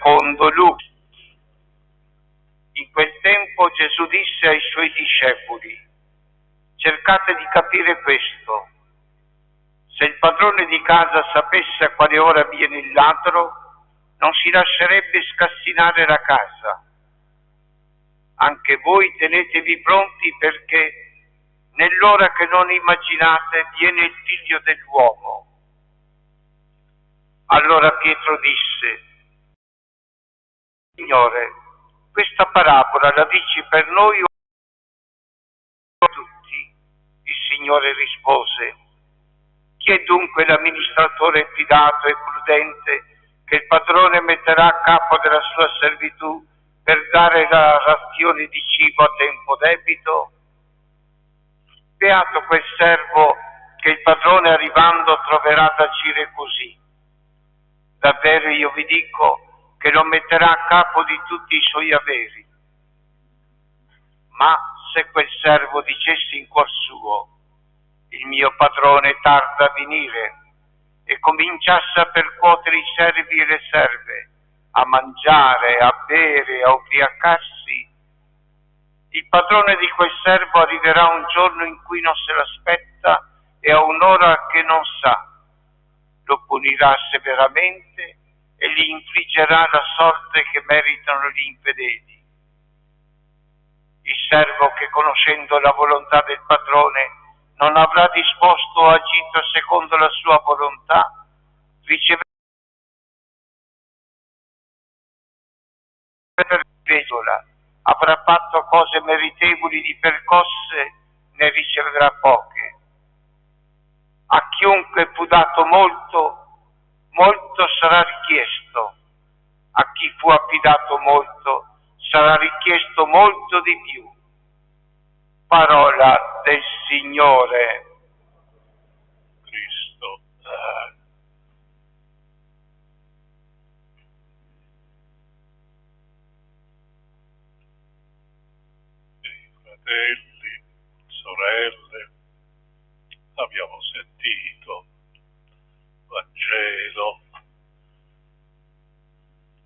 secondo Luca. In quel tempo Gesù disse ai suoi discepoli: cercate di capire questo. Se il padrone di casa sapesse a quale ora viene il ladro, non si lascerebbe scassinare la casa. Anche voi tenetevi pronti, perché nell'ora che non immaginate viene il Figlio dell'uomo. Allora Pietro disse: Signore, questa parabola la dici per noi o per tutti? Il Signore rispose: chi è dunque l'amministratore fidato e prudente che il padrone metterà a capo della sua servitù per dare la razione di cibo a tempo debito? Beato quel servo che il padrone arrivando troverà ad agire così. Davvero io vi dico che lo metterà a capo di tutti i suoi averi. Ma se quel servo dicesse in cuor suo: il mio padrone tarda a venire, e cominciasse a percuotere i servi e le serve, a mangiare, a bere, a ubriacarsi, il padrone di quel servo arriverà un giorno in cui non se l'aspetta e a un'ora che non sa. Lo punirà severamente e gli infliggerà la sorte che meritano gli infedeli. Il servo che, conoscendo la volontà del padrone, non avrà disposto o agito secondo la sua volontà, riceverà per vedola, avrà fatto cose meritevoli di percosse, ne riceverà poche. A chiunque fu dato molto, molto sarà richiesto. A chi fu affidato molto, sarà richiesto molto di più. Parola del Signore. Cristo. Fratelli, sorelle, abbiamo sentito Vangelo.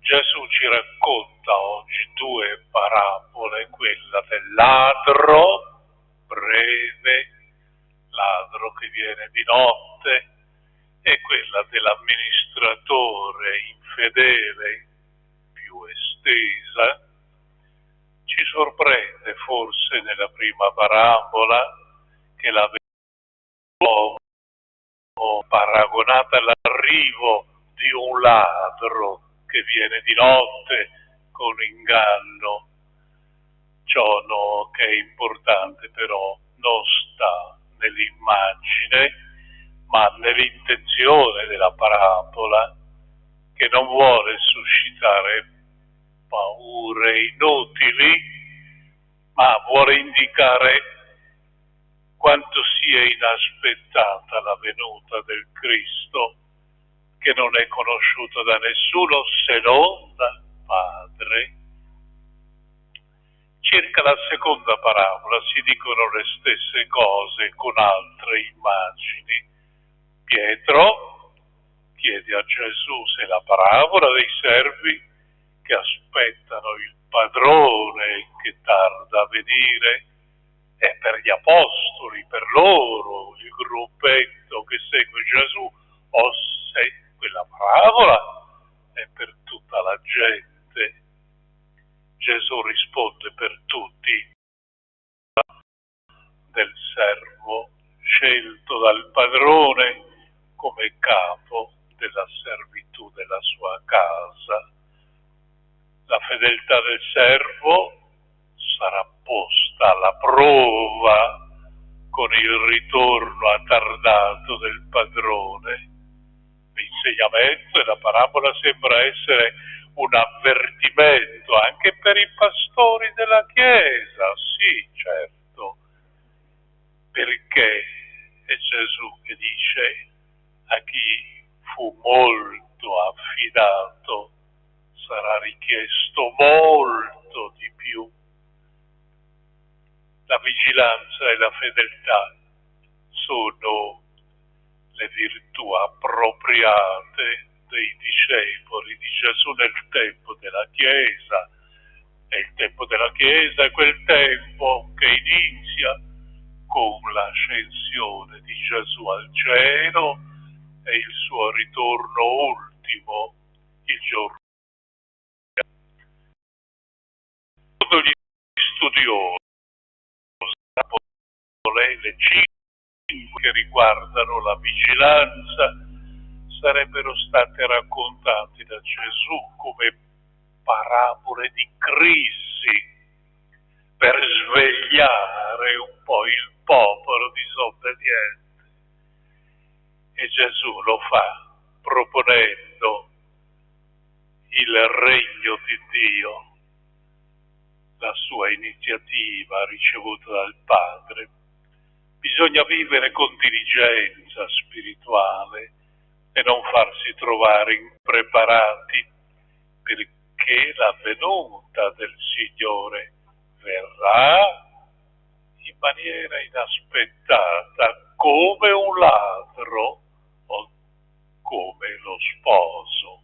Gesù ci racconta oggi due parabole, quella del ladro breve, ladro che viene di notte, e quella dell'amministratore infedele più estesa. Ci sorprende forse nella prima parabola che la vediamo paragonata all'arrivo di un ladro che viene di notte con inganno. Ciò che è importante però non sta nell'immagine, ma nell'intenzione della parabola, che non vuole suscitare paure inutili, ma vuole indicare quanto sia inaspettata la venuta del Cristo, che non è conosciuto da nessuno se non dal Padre. Circa la seconda parabola si dicono le stesse cose con altre immagini. Pietro chiede a Gesù se la parabola dei servi che aspettano il padrone che tarda a venire è per gli apostoli, per loro, il gruppetto che segue Gesù, o se quella parabola è per tutta la gente. Gesù risponde per tutti, del servo scelto dal padrone come capo della servitù della sua casa. La fedeltà del servo sarà posta alla prova con il ritorno attardato del padrone. L'insegnamento e la parabola sembra essere un avvertimento anche per i pastori della Chiesa, sì, certo, perché è Gesù che dice: a chi fu molto affidato sarà richiesto molto di più. La vigilanza e la fedeltà sono le virtù appropriate dei discepoli di Gesù nel tempo della Chiesa. E il tempo della Chiesa è quel tempo che inizia con l'ascensione di Gesù al cielo e il suo ritorno ultimo il giorno. Gli studiosi, le 5 che riguardano la vigilanza, sarebbero state raccontate da Gesù come parabole di crisi per svegliare un po' il popolo disobbediente. E Gesù lo fa proponendo il regno di Dio, la sua iniziativa ricevuta dal Padre. Bisogna vivere con diligenza spirituale e non farsi trovare impreparati, perché la venuta del Signore verrà in maniera inaspettata, come un ladro o come lo sposo.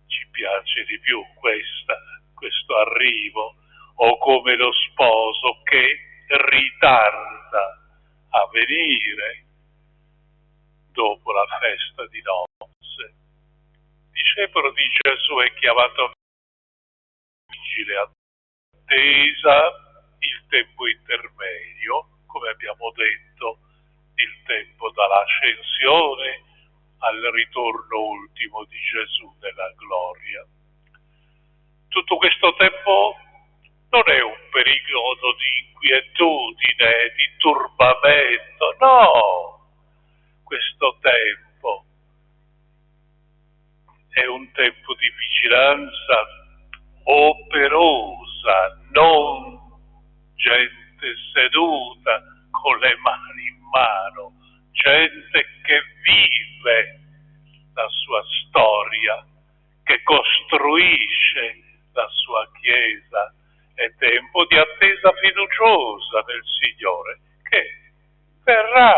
Ci piace di più questo arrivo, o come lo sposo che ritarda a venire dopo la festa di nozze. Il discepolo di Gesù è chiamato a vigile, attesa il tempo intermedio, come abbiamo detto, il tempo dall'ascensione al ritorno ultimo di Gesù nella gloria. Tutto questo tempo non è un periodo di inquietudine, di turbamento, no! Questo tempo è un tempo di vigilanza operosa, non gente seduta con le mani in mano, gente che vive la sua storia, che costruisce la sua Chiesa. È tempo di attesa fiduciosa del Signore, che verrà.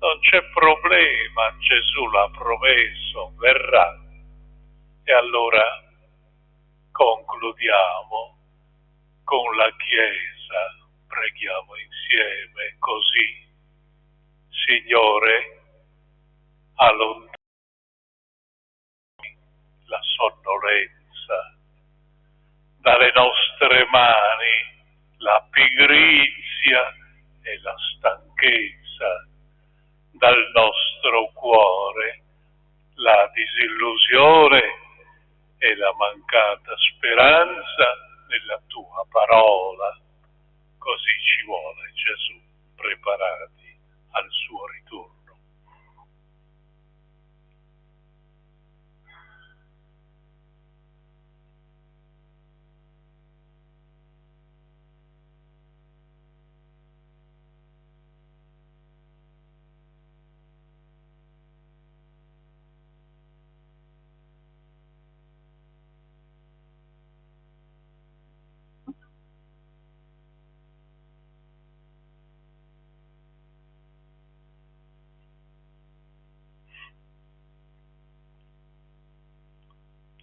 Non c'è problema, Gesù l'ha promesso, verrà. E allora concludiamo con la Chiesa, preghiamo insieme così. Signore, allontani la sonnolenza dalle nostre mani, la pigrizia e la stanchezza, dal nostro cuore la disillusione e la mancata speranza nella tua parola. Così ci vuole Gesù, preparati al suo ritorno.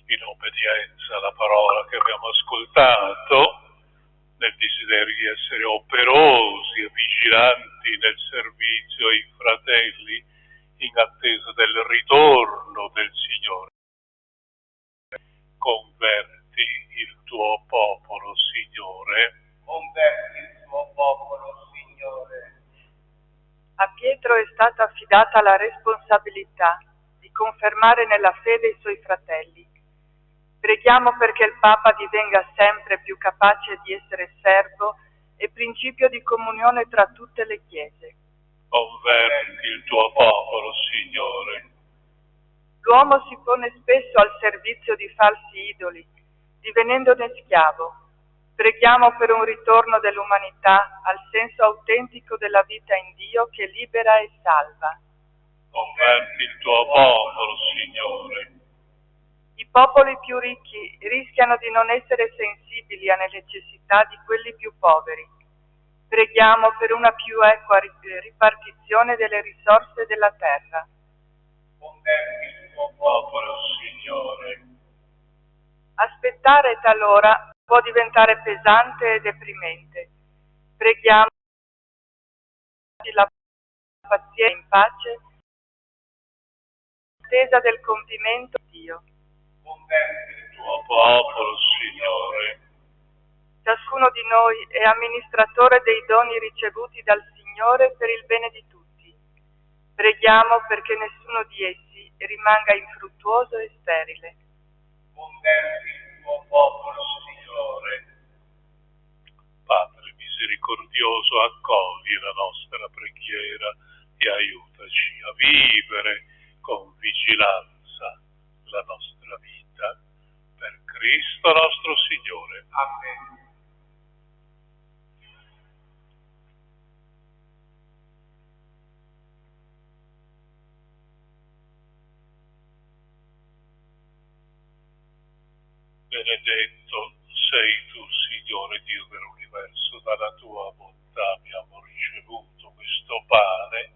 In obbedienza alla parola che abbiamo ascoltato, nel desiderio di essere operosi e vigilanti nel servizio ai fratelli in attesa del ritorno del Signore. Converti il tuo popolo, Signore. Converti il tuo popolo, Signore. A Pietro è stata affidata la responsabilità di confermare nella fede i suoi fratelli. Preghiamo perché il Papa divenga sempre più capace di essere servo e principio di comunione tra tutte le Chiese. Converti il tuo popolo, Signore. L'uomo si pone spesso al servizio di falsi idoli, divenendone schiavo. Preghiamo per un ritorno dell'umanità al senso autentico della vita in Dio che libera e salva. Converti il tuo popolo, Signore. I popoli più ricchi rischiano di non essere sensibili alle necessità di quelli più poveri. Preghiamo per una più equa ripartizione delle risorse della terra. Converti il tuo popolo, Signore. Aspettare talora può diventare pesante e deprimente. Preghiamo la pazienza in pace, attesa del compimento di Dio. Converti il tuo popolo, Signore. Ciascuno di noi è amministratore dei doni ricevuti dal Signore per il bene di tutti. Preghiamo perché nessuno di essi rimanga infruttuoso e sterile. Converti il tuo popolo, Signore. Padre misericordioso, accogli la nostra preghiera e aiutaci a vivere con vigilanza la nostra vita. Per Cristo nostro Signore. Amen. Benedetto sei tu, Signore Dio dell'universo, dalla tua bontà abbiamo ricevuto questo pane,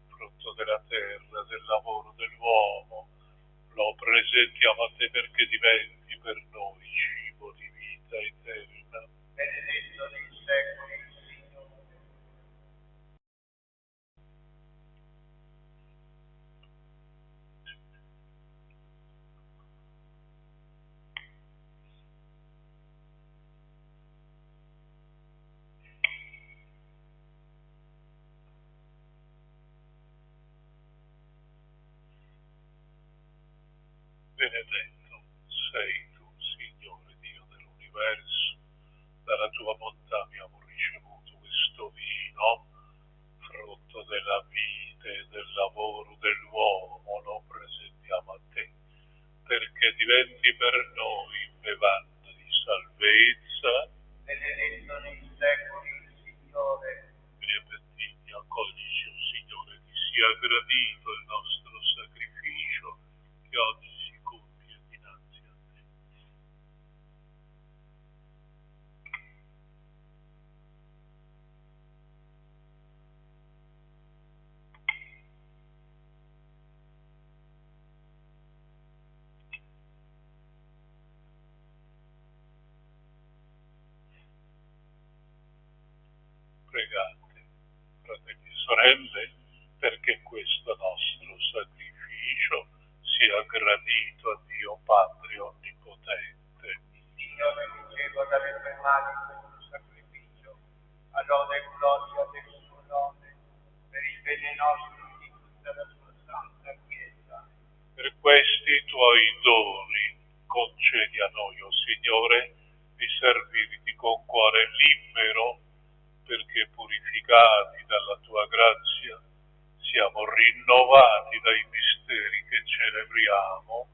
frutto della terra, del lavoro dell'uomo. Lo presentiamo a te perché diventi per noi cibo di vita eterna. Benedetto nei secoli, Signore. Benedetto sei tu, Signore Dio dell'universo, dalla tua bontà abbiamo ricevuto questo vino, frutto della vita e del lavoro dell'uomo. Lo presentiamo a te, perché diventi per noi bevanda di salvezza. Benedetto nei secoli, Signore. Benedetto, accoglici, o Signore, ti sia gradito il nostro sacrificio, che oggi si compie dinanzi a te. Pregate, fratelli e sorelle, perché questo nostro sacrificio sia gradito a Dio Padre Onnipotente. Signore, ricevo dalle tue mani questo sacrificio, a lode e gloria del suo nome, per il bene nostro e di tutta la sua santa Chiesa. Per questi tuoi doni concedi a noi, o Signore, di servirti con cuore libero, perché purificati dalla tua grazia siamo rinnovati dai misteri che celebriamo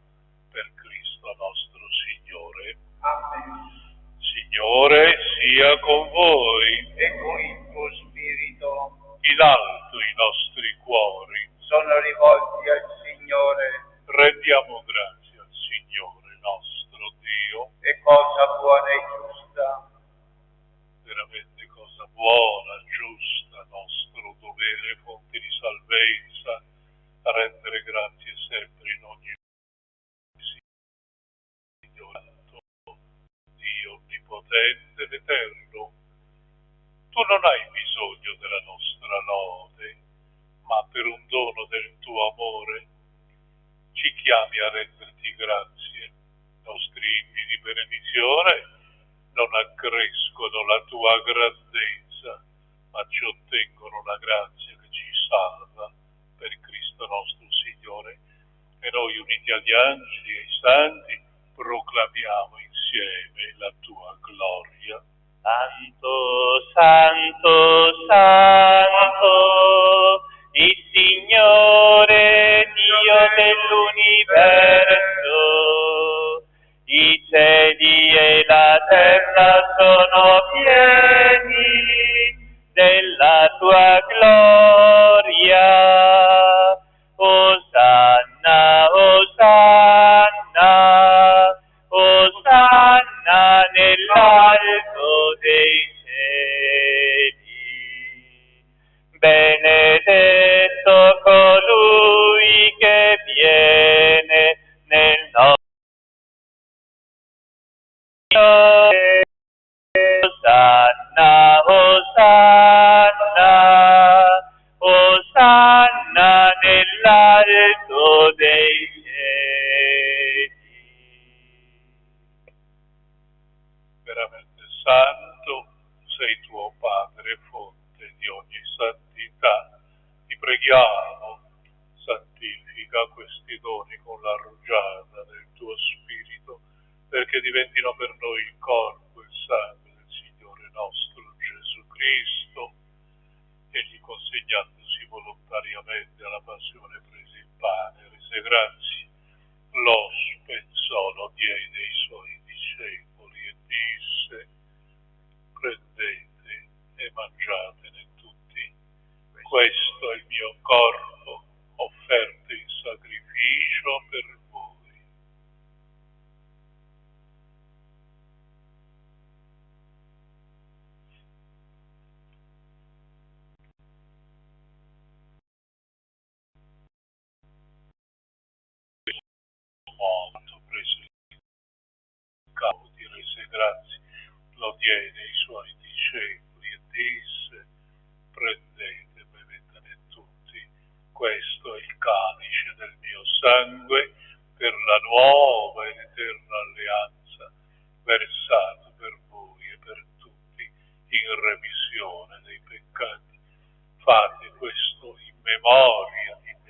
per Cristo nostro Signore. Amen. Signore sia con voi e con il tuo spirito. In alto i nostri cuori sono rivolti al Signore. Rendiamo grazie al Signore nostro Dio. È cosa buona e giusta, veramente cosa buona, giusta, nostro dovere, fonte di salvezza, a rendere grazie sempre in ogni Signore, Dio onnipotente, l'Eterno. Tu non hai bisogno della nostra lode, ma per un dono del tuo amore ci chiami a renderti grazie. I nostri inni di benedizione non accrescono la tua grandezza, ma ci ottengono la grazia che ci salva per Cristo nostro Signore. E noi, uniti agli angeli e ai santi, proclamiamo insieme la tua gloria. Santo, santo, santo, il Signore Dio dell'universo, i cieli e la terra sono pieni della tua gloria. Osanna, Osanna, Osanna nell'alto dei cieli. Benedetto colui che viene Osanna, Osanna, Osanna nell'alto dei cieli. Veramente santo sei tuo Padre, fonte di ogni santità. Ti preghiamo, santifica questi doni con la rugiada del tuo Spirito, perché diventino per noi il corpo e il sangue del Signore nostro Gesù Cristo. Egli, consegnandosi volontariamente alla passione, prese il pane, rese grazie, lo spezzò, lo diede ai suoi discepoli e disse: prendete e mangiatene tutti, questo è il mio corpo offerto in sacrificio per voi. Molto preso il capo, ti rese grazie, lo diede ai suoi discepoli e disse: prendete e bevetene tutti, questo è il calice del mio sangue per la nuova ed eterna alleanza, versato per voi e per tutti in remissione dei peccati. Fate questo in memoria di me.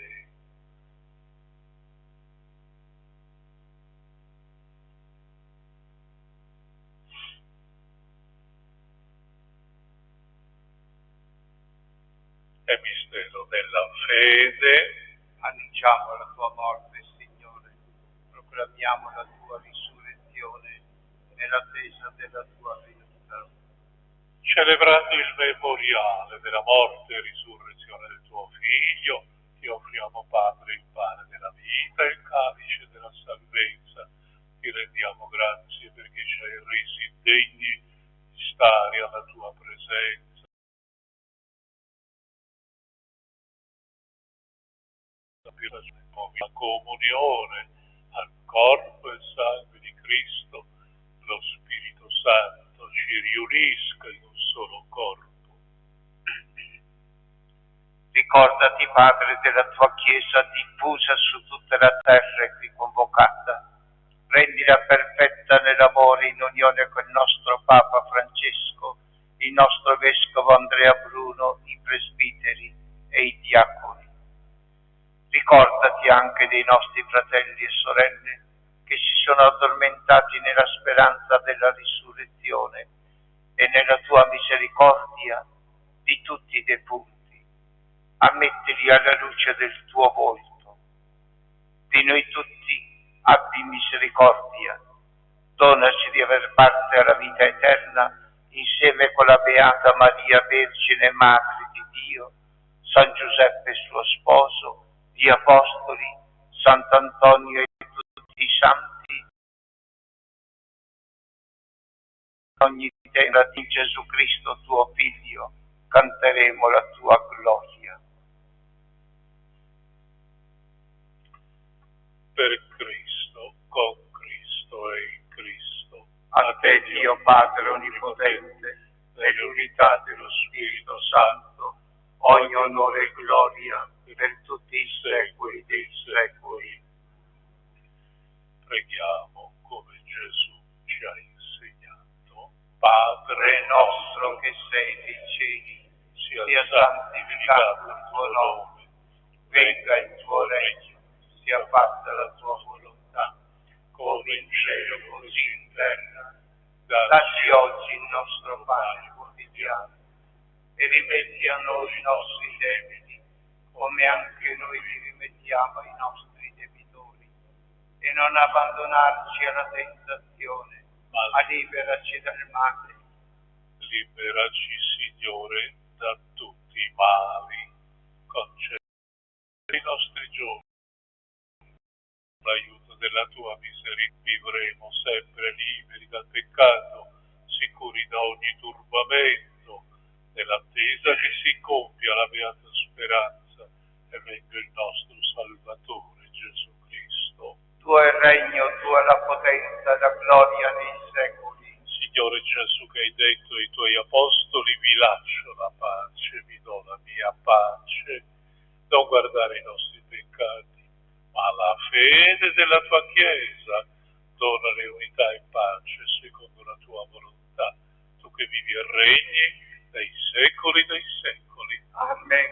È mistero della fede. Annunciamo la tua morte, Signore, proclamiamo la tua risurrezione nell'attesa della tua venuta. Celebrando il memoriale della morte e risurrezione del tuo Figlio, ti offriamo, Padre, il pane della vita e il calice della salvezza. Ti rendiamo grazie perché ci hai resi degni di stare alla tua presenza. La comunione al corpo e sangue di Cristo, lo Spirito Santo ci riunisca in un solo corpo. Ricordati, Padre, della tua Chiesa diffusa su tutta la terra e qui convocata. Rendila perfetta nell'amore in unione con il nostro Papa Francesco, il nostro Vescovo Andrea Bruno, i presbiteri e i diaconi. Ricordati anche dei nostri fratelli e sorelle che si sono addormentati nella speranza della risurrezione e nella tua misericordia di tutti i defunti. Ammettili alla luce del tuo volto. Di noi tutti abbi misericordia. Donaci di aver parte alla vita eterna insieme con la Beata Maria Vergine Madre di Dio, San Giuseppe suo sposo, gli Apostoli, Sant'Antonio e tutti i santi, ogni terra di Gesù Cristo tuo Figlio, canteremo la tua gloria. Per Cristo, con Cristo e in Cristo. A te, Dio Padre Onnipotente, nell'unità dello Spirito Santo, ogni onore e gloria per tutti i secoli dei secoli. Preghiamo come Gesù ci ha insegnato. Padre nostro che sei nei cieli, sia santificato il tuo nome, venga il tuo regno, sia fatta la tua volontà, come in cielo così in terra. Dacci oggi il nostro pane quotidiano e rimetti a noi i nostri debiti, come anche noi li rimettiamo ai nostri debitori, e non abbandonarci alla tentazione, ma liberaci dal male. Liberaci, Signore, da tutti i mali. Concedi i nostri giorni l'aiuto della tua misericordia. Vivremo sempre liberi dal peccato, sicuri da ogni turbamento, nell'attesa che si compia la beata speranza e venga il nostro Salvatore Gesù Cristo. Tuo è il regno, tua è la potenza e la gloria nei secoli. Signore Gesù, che hai detto ai tuoi apostoli, vi lascio la pace, vi do la mia pace, non guardare i nostri peccati, ma la fede della tua Chiesa, donale unità e pace secondo la tua volontà, tu che vivi e regni dai secoli dei secoli. Amen.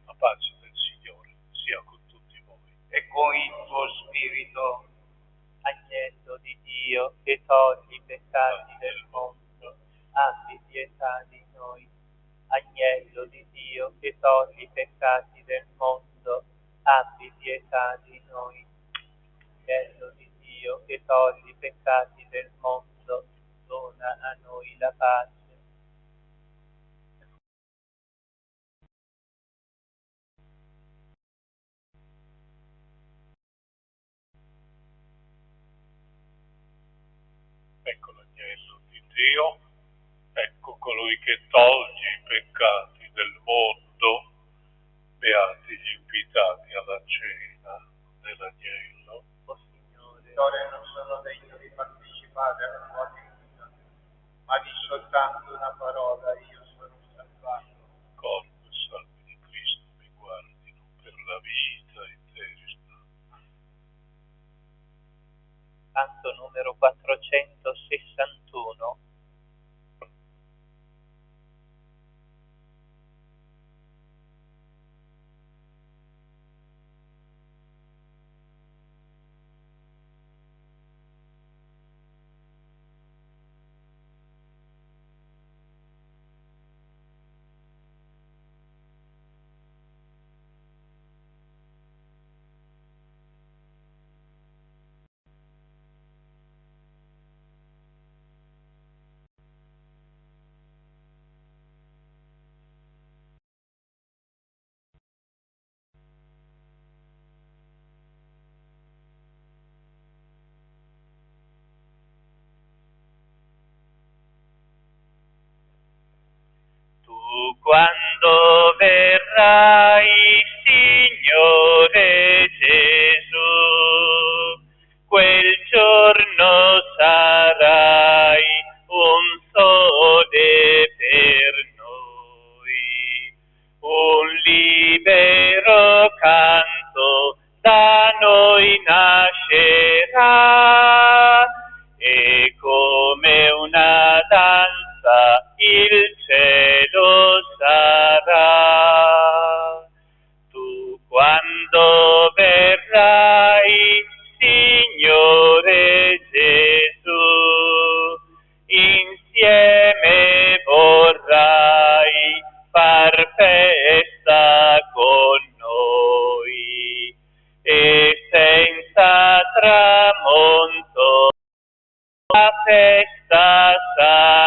La pace del Signore sia con tutti voi. E con il tuo spirito. Agnello di Dio che togli i peccati del mondo, abbi pietà di noi. Agnello di Dio che togli i peccati del mondo, abbi pietà di noi. Agnello di Dio che togli i peccati del mondo, dona a noi la pace. Ecco l'agnello di Dio, ecco colui che toglie i peccati del mondo, beati gli invitati alla cena dell'agnello. O Signore, Signore, non sono degno di partecipare alla tua vita, ma di soltanto una parola io sono salvato. Corpo e salve di Cristo mi guardino per la vita eterna. canto numero 461. Tu quando verrai, Signore Gesù, quel giorno sarai un sole per noi, un libero canto da noi nascerà, e come una danza il cielo sarà. Tu quando verrai, Signore Gesù, insieme vorrai far festa con noi, e senza tramonto la festa sarà,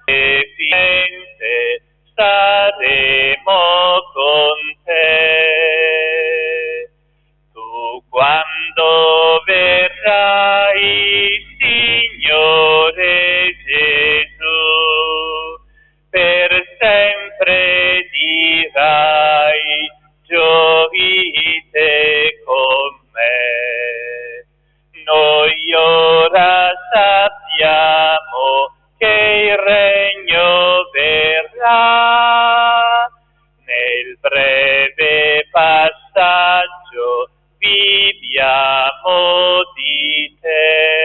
e finalmente saremo con te. Tu quando verrai, Signore Gesù, per sempre dirai, gioite con me. Noi ora sappiamo che il regno verrà, nel breve passaggio viviamo di te.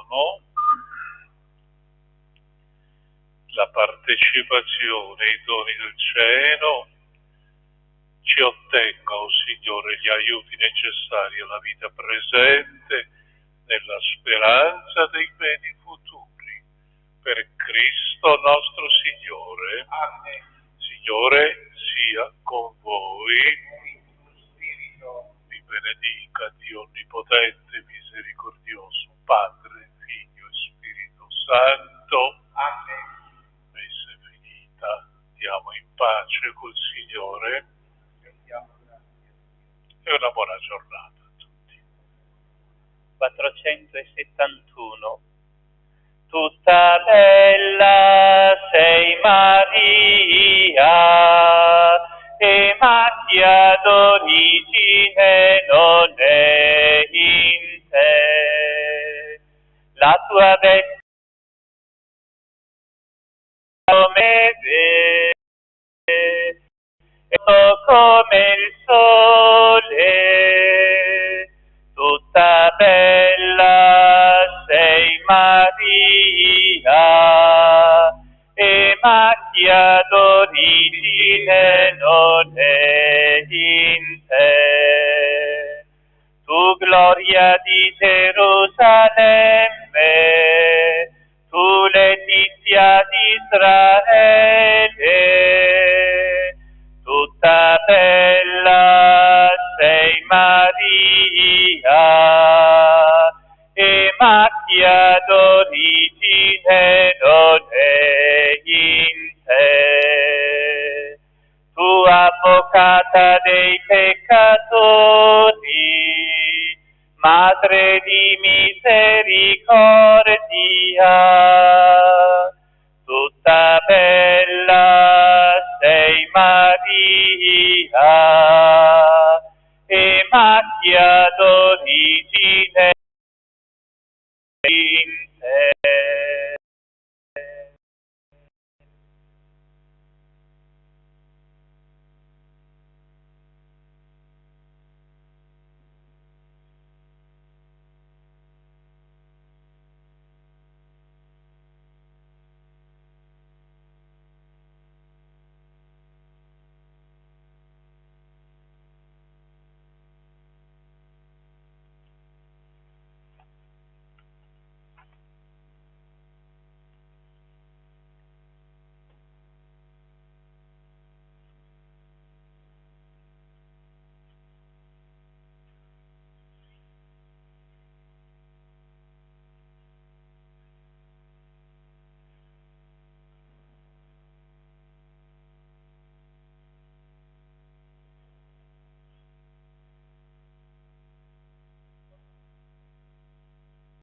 dono, la partecipazione ai doni del cielo, ci ottenga, o Signore, gli aiuti necessari alla vita presente, nella speranza dei beni futuri. Per Cristo nostro Signore. Amen. Signore sia con voi. Vi benedica Dio Onnipotente, Misericordioso, Padre, Figlio e Spirito Santo. Amen. Messa è finita, andiamo in pace col Signore e una buona giornata a tutti. 471. Tutta bella sei Maria, e macchia d'origine non è in te. La tua bellezza come vede, come il sole, tutta bella sei Maria, e macchia d'origine non è in te. Tu gloria di Gerusalemme, tu letizia di Israele, tutta bella sei Maria, e macchia d'origine non è in te. Tu avvocata dei peccatori, madre di misericordia, tutta bella sei Maria, e macchia d'origine in